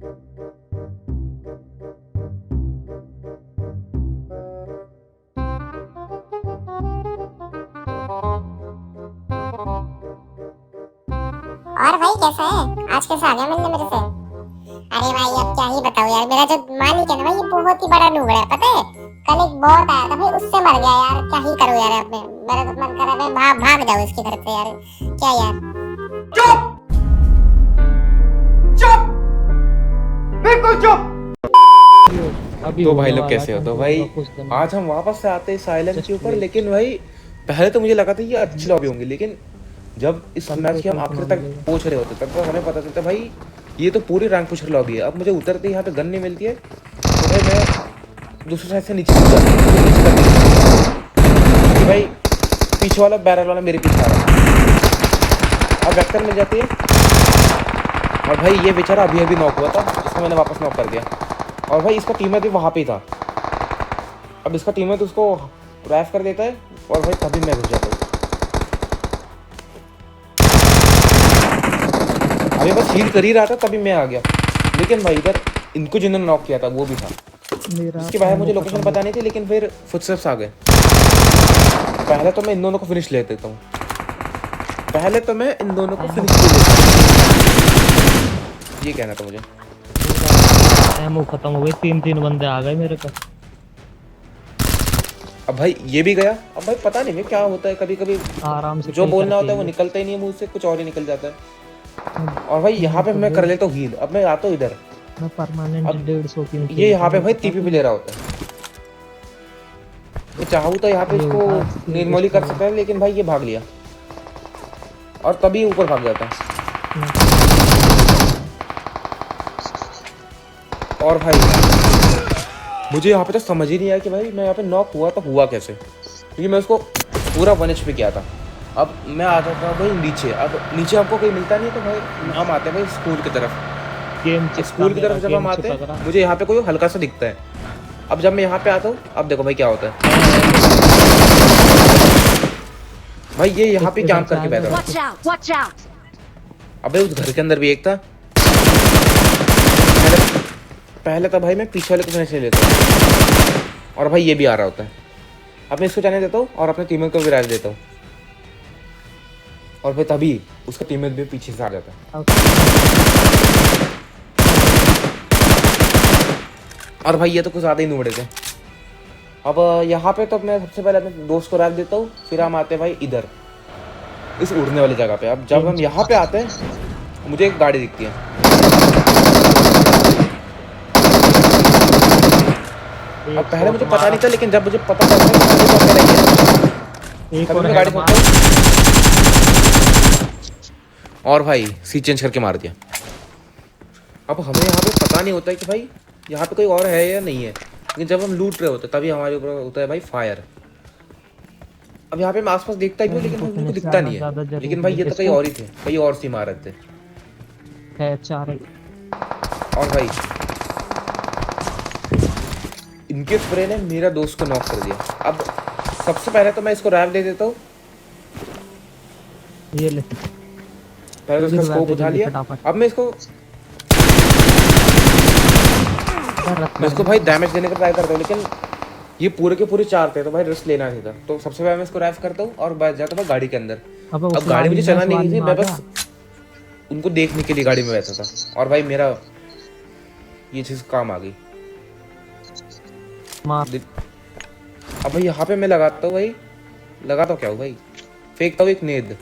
और भाई कैसा है? आज कैसा आ गया मिलने मेरे से? अरे भाई अब क्या ही बताऊं यार, मेरा जो मालिक है ना भाई, ये बहुत ही बड़ा नूबड़ा है, पता है? कल एक बॉट आया था भाई, उससे मर गया यार। क्या ही करूं यार, अब मेरा तो मन कर रहा है भाग भाग जाऊं इसके घर से यार। क्या यार। चुप चुप, बिल्कुल चुप। तो भाई लोग कैसे हो? तो भाई आज हम वापस से आते हैं साइलेंट के ऊपर, लेकिन भाई पहले तो मुझे लगा था ये अच्छी लॉबी होंगी, लेकिन जब इस मैच के हम आखिर तक पहुंच रहे होते तब तो हमें पता चलता भाई ये तो पूरी रैंक पुशर लॉबी है। अब मुझे उतरते ही यहाँ पे गन नहीं मिलती है, तो भाई मैं दूसरे साइड से नीचे कि भाई पीछे वाला बैरल वाला मेरे पीछे आ रहा है। अब वेक्टर मिल जाती है और भाई ये बेचारा अभी अभी नॉक हुआ था, जिसको मैंने वापस नॉक कर दिया। और भाई इसका टीममेट भी वहाँ पे ही था। अब इसका टीममेट उसको रैफ कर देता है और भाई तभी मैं घुस जाता हूँ। अभी बस हील कर ही रहा था तभी मैं आ गया, लेकिन भाई इधर इनको जिन्होंने नॉक किया था वो भी था। इसके बाहर मुझे लोकेशन पता नहीं थी, लेकिन फिर फुटस्टेप्स आ गए। पहले तो मैं इन दोनों को फिनिश ले देता हूँ, पहले तो मैं इन दोनों को फिनिश ले लेता हूँ, ये कहना था मुझे। एमओ खत्म हो गई, तीन बंदे आ गए मेरे पास। अब भाई ये भी गया। अब भाई पता नहीं क्या होता है, कभी कभी आराम से जो बोलना होता है वो निकलता ही नहीं है मुंह से, कुछ और ही निकल जाता है। और भाई यहाँ पे मैं कर लेता हूँ हील। अब मैं आता हूँ इधर, मैं परमानेंट 150 की ये यहाँ पे भाई टीपी भी ले रहा होता है। मैं चाहूँ तो यहाँ पे इसको निर्मूली कर सकता है, लेकिन भाई ये भाग लिया और तभी ऊपर भाग जाता है। और भाई मुझे यहाँ पे तो समझ ही नहीं आया कि भाई मैं यहाँ पे नॉक हुआ तो हुआ कैसे, क्योंकि मैं उसको पूरा 1 HP किया था। अब मैं आ जाता हूँ भाई नीचे। अब नीचे हमको कोई मिलता नहीं है, तो भाई हम आते हैं भाई स्कूल की तरफ। स्कूल की तरफ जब हम आते हैं मुझे यहाँ पे कोई हल्का सा दिखता है। अब जब मैं यहाँ पे आता हूँ, अब देखो भाई क्या होता है। भाई ये यहाँ पे कैंप करके बैठा था। अबे उस घर के अंदर भी एक था। पहले तो भाई मैं पीछे वाले को फिनिश ले लेता हूँ, और भाई ये भी आ रहा होता है। अब मैं इसको जाने देता हूँ और अपने टीममेट को भी राज देता हूँ, और फिर तभी उसका टीममेट भी पीछे से आ जाता है। और भाई ये तो कुछ ज़्यादा ही नुबड़े थे। अब यहाँ पे तो मैं सबसे पहले अपने दोस्त को राज देता हूँ, फिर हम आते हैं भाई इधर इस उड़ने वाली जगह पे। अब जब हम यहाँ पे आते हैं मुझे एक गाड़ी दिखती है। अब पहले मुझे पता नहीं था, लेकिन जब मुझे पता चलता है मैं गाड़ी पकड़ता हूँ और भाई सी चेंज करके मार दिया। अब हमें यहाँ पे पता नहीं होता है कि भाई यहाँ पे कोई और है या नहीं है, लेकिन जब हम लूट रहे होते तभी हमारे ऊपर होता है भाई फायर। अब यहाँ पे मैं आसपास देखता ही हूँ, लेकिन मुझे दिखता नहीं है। लेकिन भाई ये तो कहीं और ही थे, कहीं और सी इमारत थे। और भाई इनके स्प्रे ने मेरा दोस्त को नॉक कर दिया। अब सबसे पहले तो मैं इसको रैप दे देता हूँ। ये ले, पहले तो इसका स्कोप उठा लिया। अब मैं इसको भाई डैमेज देने का ट्राई करता हूँ, लेकिन ये पूरे के पूरे 4 थे, तो भाई रिस्क लेना नहीं था। तो सबसे पहले मैं इसको रैप करता हूँ और बैठ जाता था गाड़ी के अंदर। अब गाड़ी मुझे चलानी नहीं थी, मैं बस उनको देखने के लिए गाड़ी में बैठा था, और भाई मेरा ये चीज काम आ गई। अब भाई यहाँ पे मैं लगाता हूँ भाई, लगाता हूँ क्या हूँ भाई, फेंकता हूँ एक नेद,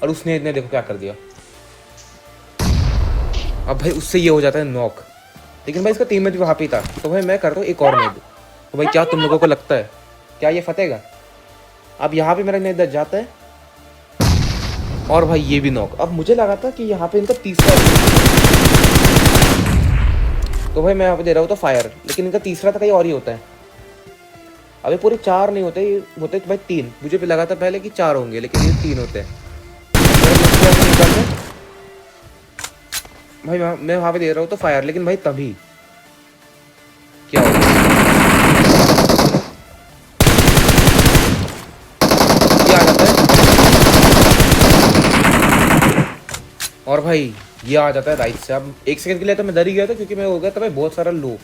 और उस नेद ने देखो क्या कर दिया। अब भाई उससे ये हो जाता है नॉक, लेकिन भाई इसका टीममेट भी वहाँ पे था। तो भाई मैं करता हूँ एक और नेद। तो भाई क्या तुम लोगों को लगता है क्या ये फतेगा? अब यहाँ पे मेरा नेद जाता है और भाई ये भी नॉक। अब मुझे लगा था कि यहाँ पे इनका तीसरा, तो भाई मैं यहाँ पे दे रहा हूँ तो फायर, लेकिन इनका तीसरा तो कहीं और ही होता है। अबे पूरे 4 नहीं होते, ये होते भाई 3। मुझे भी लगा था पहले कि 4 होंगे, लेकिन ये 3 होते हैं। भाई मैं वहाँ पे दे रहा हूँ तो फायर, लेकिन भाई तभी क्या हो गया, ये आ जाता है और भाई ये आ जाता है राइट से। अब एक सेकंड के लिए तो मैं डर ही गया था क्योंकि मैं हो गया था भाई बहुत सारा लो।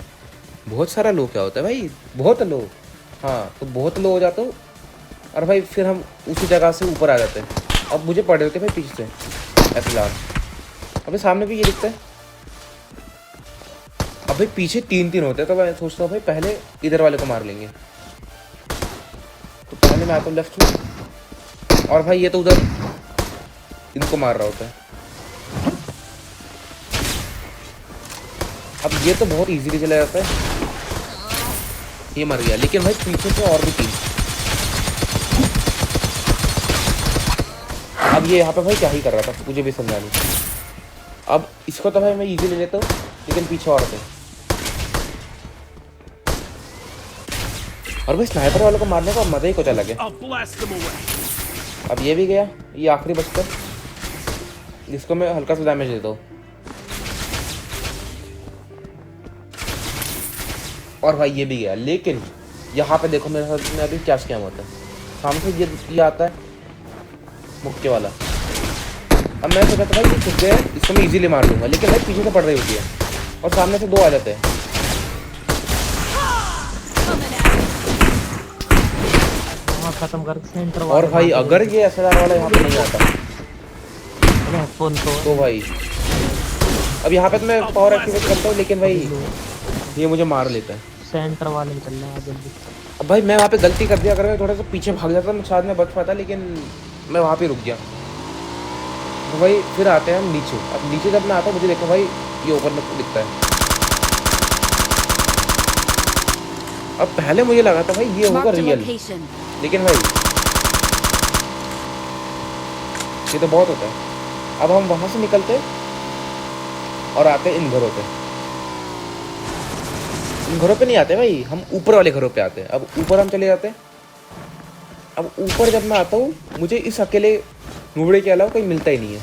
बहुत सारा लो क्या होता है भाई? बहुत लो। हाँ तो बहुत लो हो जाता हूँ और भाई फिर हम उसी जगह से ऊपर आ जाते हैं। अब मुझे पड़ रहे थे भाई पीछे से ऐसे लाल। अभी सामने भी ये दिखता है। अब भाई पीछे 3-3 होते हैं तो मैं सोचता हूँ भाई पहले इधर वाले को मार लेंगे। तो पहले मैं आता हूँ लेफ्ट में और भाई ये तो उधर इनको मार रहा होता है। अब ये तो बहुत इजीली चला जाता है। ये मर गया लेकिन भाई पीछे से और भी 3। अब ये यहाँ पे भाई क्या ही कर रहा था मुझे भी समझा नहीं। अब इसको तो भाई मैं इजी ले लेता हूँ लेकिन पीछे और थे। और भाई स्नाइपर वालों को मारने का मजा ही कुछ अलग है। अब ये भी गया। ये आखिरी बचता है जिसको मैं हल्का सा डैमेज देता हूँ। और भाई ये भी गया लेकिन यहाँ पे देखो मेरे साथ में अभी क्या स्कैम होता है। सामने से ये आता है मुक्के वाला। अब मैं सोचा था भाई ये छुप गया इसको मैं इजीली मार लूंगा लेकिन भाई पीछे से पड़ रही होती है और सामने से 2 आ जाते हैं। खत्म कर सेंटर और भाई अगर ये एसएलआर वाला यहाँ पे नहीं आता फोन तो भाई अब यहाँ पे तो मैं पावर एक्टिवेट करता हूँ लेकिन भाई ये मुझे मार लेता है। सेंटर वाले में चल रहा है जल्दी। अब भाई मैं वहाँ पे गलती कर दिया। अगर मैं थोड़ा सा पीछे भाग जाता मैं शायद मैं बच पाता लेकिन मैं वहाँ पे रुक गया। तो भाई फिर आते हैं हम नीचे। अब नीचे जब मैं आता मुझे देखो भाई ये ऊपर में दिखता है। अब पहले मुझे लगा था भाई ये होगा रियल लेकिन भाई ये तो बहुत होता है। अब हम वहाँ से निकलते और आते इन घरों पे। इन घरों पे नहीं आते भाई हम ऊपर वाले घरों पे आते हैं। अब ऊपर हम चले जाते हैं। अब ऊपर जब मैं आता हूँ मुझे इस अकेले नुबड़े के अलावा कोई मिलता ही नहीं है।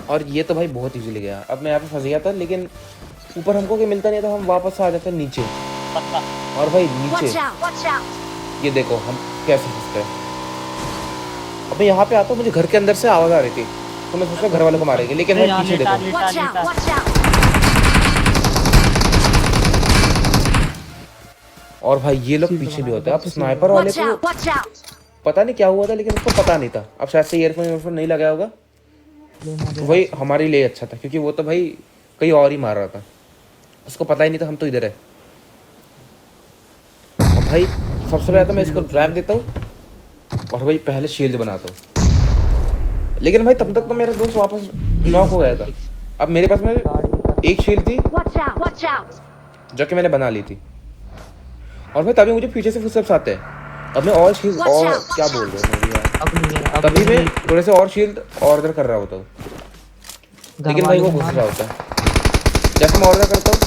और ये तो भाई बहुत इजीली गया। अब मैं यहाँ पे फंस गया था लेकिन ऊपर हमको कोई मिलता नहीं था। हम वापस आ जाते हैं नीचे और भाई नीचे ये देखो हम कैसे फंसते हैं। अब मैं यहाँ पे आता हूँ मुझे घर के अंदर से आवाज आ रही थी तो मैं सोचा घर वालों को मारेंगे लेकिन भाई पीछे देखो। और भाई ये लोग पीछे भी होते हैं। अब स्नाइपर वाले को पता नहीं क्या हुआ था लेकिन उसको पता नहीं था। अब शायद से ईयरफोन नहीं लगाया होगा तो भाई हमारे लिए अच्छा था क्योंकि वो तो भाई कहीं और ही मार रहा था। उसको पता ही नहीं था हम तो इधर है। और भाई सबसे पहले तो मैं इसको ड्राइव देता हूँ और भाई पहले शील्ड बनाता हूँ लेकिन भाई तब तक तो मेरा दोस्त वापस नॉक हो गया था। अब मेरे पास में एक शील्ड थी जो कि मैंने बना ली थी और भाई तभी मुझे पीछे से फुटस्टेप्स आते हैं। अब मैं और शील्ड और क्या बोल रहा हूँ तभी मैं थोड़े से और शील्ड ऑर्डर कर रहा होता हूँ लेकिन भाई वो घुस रहा होता है। जैसे मैं ऑर्डर करता हूँ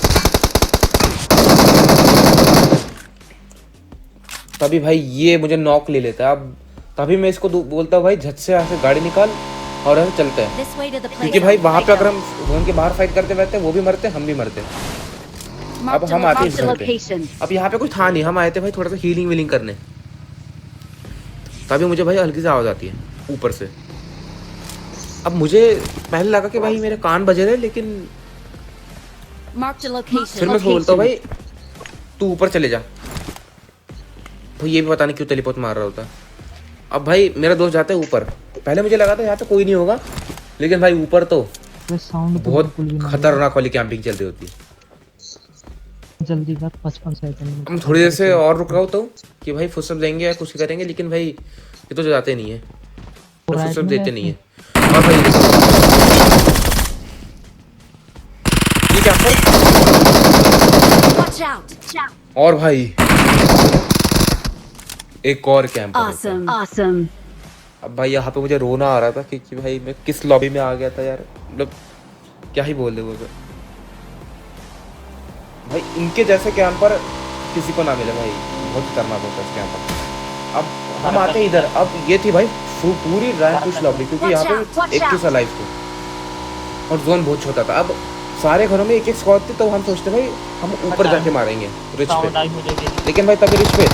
तभी भाई ये मुझे नॉक ले लेता है। अब तभी मैं इसको बोलता हूँ भाई झट से यहाँ से गाड़ी निकाल और यहाँ से चलते हैं क्योंकि भाई वहाँ पे अगर हम जोन के बाहर फाइट करते रहते हम भी मरते अब हम आते हैं इस घर पे। अब यहाँ पे कुछ था नहीं हम आए थे भाई थोड़ा सा हीलिंग वीलिंग करने। तभी मुझे भाई हल्की सी आवाज़ आती है ऊपर से। अब मुझे पहले लगा कि भाई मेरे कान बजे रहे लेकिन फिर मैं बोलता हूँ भाई तू ऊपर चले जा। तो ये भी पता नहीं क्यों टेलीपोर्ट मार रहा होता। अब भाई मेरा दोस्त जाता है ऊपर। पहले मुझे लगा था यहाँ पे कोई नहीं होगा लेकिन भाई ऊपर तो बहुत खतरनाक वाली कैंपिंग चल रही होती है। जल्दी कर 55 सेकंड। हम थोड़ी देर से और रुक रहा होता हूँ कि भाई फुटस्टेप देंगे या कुछ करेंगे लेकिन भाई ये तो जाते नहीं है फुटस्टेप देते नहीं है। और भाई ये क्या और भाई एक और कैंप। अब भाई यहाँ पे मुझे रोना आ रहा था क्योंकि भाई मैं किस लॉबी में आ गया था यार। मतलब क्या ही बोल दे वो भाई इनके जैसे कैंपर किसी को ना मिले भाई बहुत खतरनाक होता है इस कैंपर। अब हम आते हैं इधर। अब ये थी भाई पूरी रैंक पुश लॉबी क्योंकि यहाँ पे एक किस लाइफ थे और जोन बहुत छोटा था। अब सारे घरों में एक एक स्क्वाड थी तो हम सोचते भाई हम ऊपर जाके मारेंगे रिच पे लेकिन भाई तभी रिच पे।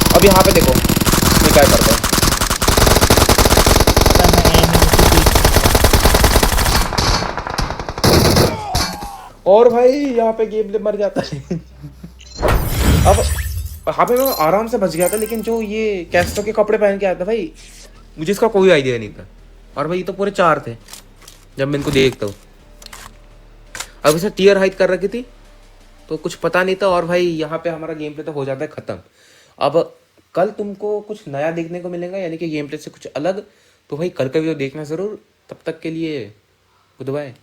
अब यहाँ पे देखो में क्या करता है। पता है एनिमी और भाई यहाँ पे गेम मर जाता है। अब यहाँ पे मैं आराम से बच गया था, लेकिन जो ये कैस्टो के कपड़े पहन के आया था भाई, मुझे इसका कोई आइडिया नहीं था। और भाई ये तो पूरे 4 थे जब मैं इनको देखता हूँ। अब इसे टीयर हाइट कर रखी थी तो कुछ पता नहीं था। और भाई यहाँ पे हमारा गेम प्ले तो हो जाता है ख़त्म। अब कल तुमको कुछ नया देखने को मिलेगा, यानी कि गेम प्ले से कुछ अलग। तो भाई कल का वीडियो देखना ज़रूर। तब तक के लिए गुड बाय।